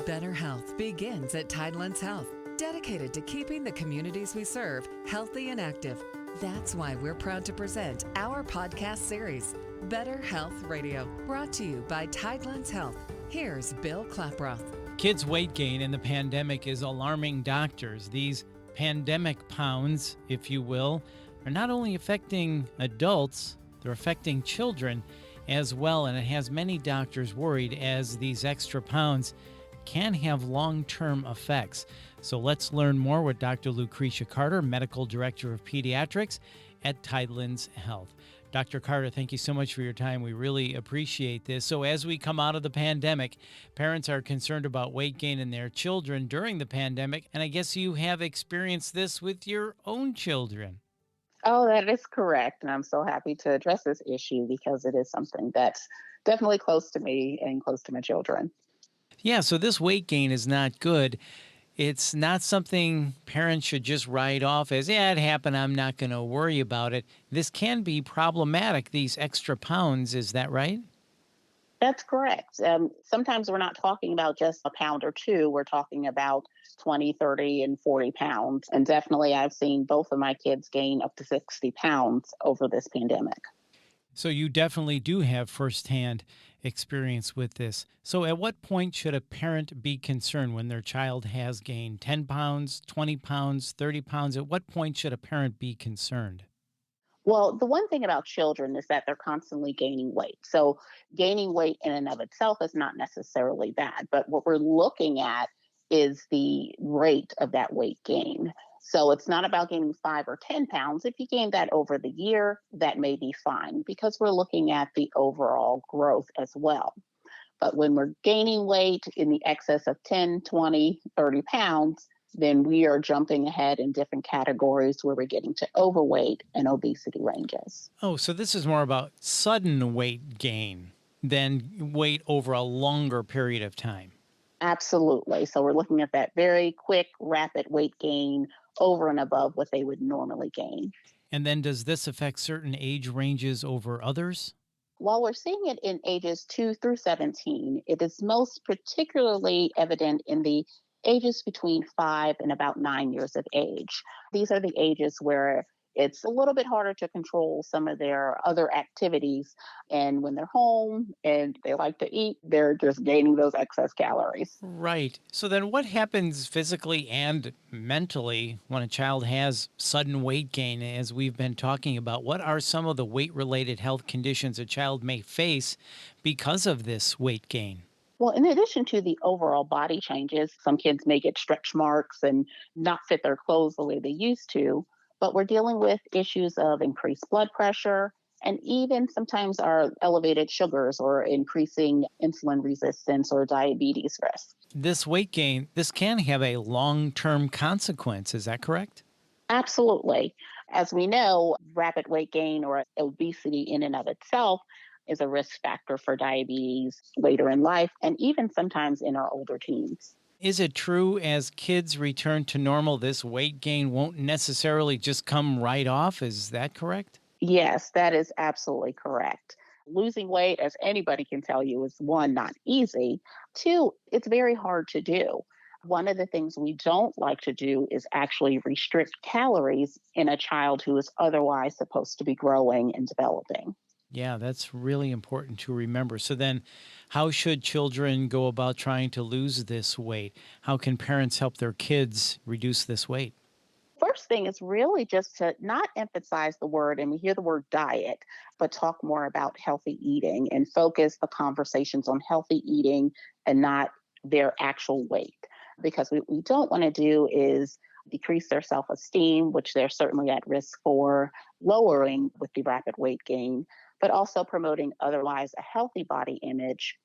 Better health begins at Tidelands Health, dedicated to keeping the communities we serve healthy and active. That's why we're proud to present our podcast series, Better Health Radio, brought to you by Tidelands Health. Here's Bill Klaproth. Kids' weight gain in the pandemic is alarming doctors. These pandemic pounds, if you will, are not only affecting adults, they're affecting children as well. And it has many doctors worried as these extra pounds can have long-term effects. So let's learn more with Dr. Lucretia Carter, Medical Director of Pediatrics at Tidelands Health. Dr. Carter, thank you so much for your time. We really appreciate this. So as we come out of the pandemic, parents are concerned about weight gain in their children during the pandemic, and I guess you have experienced this with your own children. Oh, that is correct. And I'm so happy to address this issue because it is something that's definitely close to me and close to my children. Yeah, so this weight gain is not good. It's not something parents should just write off as, yeah, it happened, I'm not going to worry about it. This can be problematic, these extra pounds. Is that right? That's correct. Sometimes we're not talking about just a pound or two. We're talking about 20, 30, and 40 pounds. And definitely I've seen both of my kids gain up to 60 pounds over this pandemic. So you definitely do have firsthand experience with this. So at what point should a parent be concerned when their child has gained 10 pounds, 20 pounds, 30 pounds? At what point should a parent be concerned? Well, the one thing about children is that they're constantly gaining weight. So gaining weight in and of itself is not necessarily bad. But what we're looking at is the rate of that weight gain. So it's not about gaining 5 or 10 pounds. If you gain that over the year, that may be fine because we're looking at the overall growth as well. But when we're gaining weight in the excess of 10, 20, 30 pounds, then we are jumping ahead in different categories where we're getting to overweight and obesity ranges. Oh, so this is more about sudden weight gain than weight over a longer period of time. Absolutely. So we're looking at that very quick, rapid weight gain over and above what they would normally gain. And then does this affect certain age ranges over others? While we're seeing it in ages 2 through 17, it is most particularly evident in the ages between 5 and about 9 years of age. These are the ages where it's a little bit harder to control some of their other activities. And when they're home and they like to eat, they're just gaining those excess calories. Right. So then what happens physically and mentally when a child has sudden weight gain, as we've been talking about? What are some of the weight-related health conditions a child may face because of this weight gain? Well, in addition to the overall body changes, some kids may get stretch marks and not fit their clothes the way they used to. But we're dealing with issues of increased blood pressure and even sometimes our elevated sugars or increasing insulin resistance or diabetes risk. This weight gain, this can have a long-term consequence. Is that correct? Absolutely. As we know, rapid weight gain or obesity in and of itself is a risk factor for diabetes later in life and even sometimes in our older teens. Is it true as kids return to normal, this weight gain won't necessarily just come right off? Is that correct? Yes, that is absolutely correct. Losing weight, as anybody can tell you, is one, not easy. Two, it's very hard to do. One of the things we don't like to do is actually restrict calories in a child who is otherwise supposed to be growing and developing. Yeah, that's really important to remember. So then how should children go about trying to lose this weight? How can parents help their kids reduce this weight? First thing is really just to not emphasize the word, and we hear the word diet, but talk more about healthy eating and focus the conversations on healthy eating and not their actual weight. Because what we don't want to do is decrease their self-esteem, which they're certainly at risk for lowering with the rapid weight gain, but also promoting otherwise a healthy body image.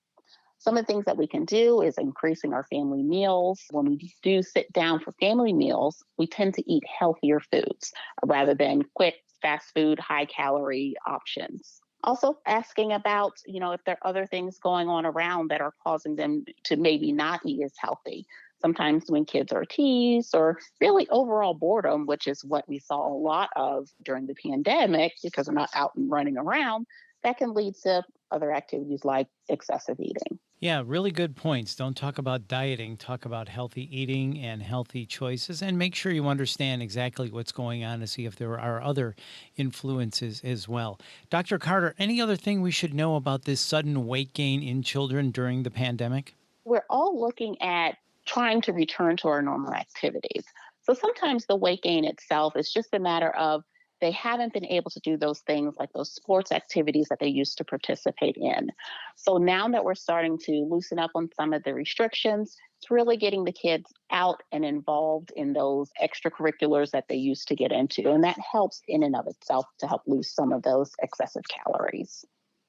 Some of the things that we can do is increasing our family meals. When we do sit down for family meals, we tend to eat healthier foods rather than quick, fast food, high calorie options. Also asking about, if there are other things going on around that are causing them to maybe not eat as healthy. Sometimes when kids are teased or really overall boredom, which is what we saw a lot of during the pandemic because they're not out and running around, that can lead to other activities like excessive eating. Yeah, really good points. Don't talk about dieting, talk about healthy eating and healthy choices, and make sure you understand exactly what's going on to see if there are other influences as well. Dr. Carter, any other thing we should know about this sudden weight gain in children during the pandemic? We're all looking at trying to return to our normal activities. So sometimes the weight gain itself is just a matter of they haven't been able to do those things like those sports activities that they used to participate in. So now that we're starting to loosen up on some of the restrictions, it's really getting the kids out and involved in those extracurriculars that they used to get into. And that helps in and of itself to help lose some of those excessive calories.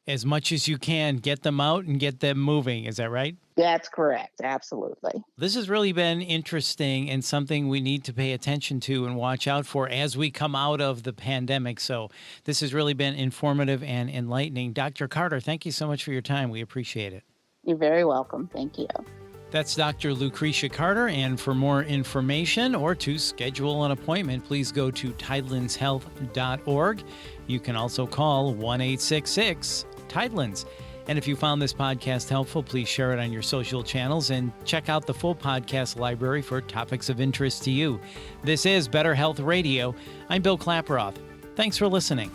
As much as you can, get them out and get them moving. Is that right? That's correct. Absolutely. This has really been interesting and something we need to pay attention to and watch out for as we come out of the pandemic. So this has really been informative and enlightening. Dr. Carter, thank you so much for your time. We appreciate it. You're very welcome. Thank you. That's Dr. Lucretia Carter. And for more information or to schedule an appointment, please go to tidelandshealth.org. You can also call 1-866-TIDELANDS. And if you found this podcast helpful, please share it on your social channels and check out the full podcast library for topics of interest to you. This is Better Health Radio. I'm Bill Klaproth. Thanks for listening.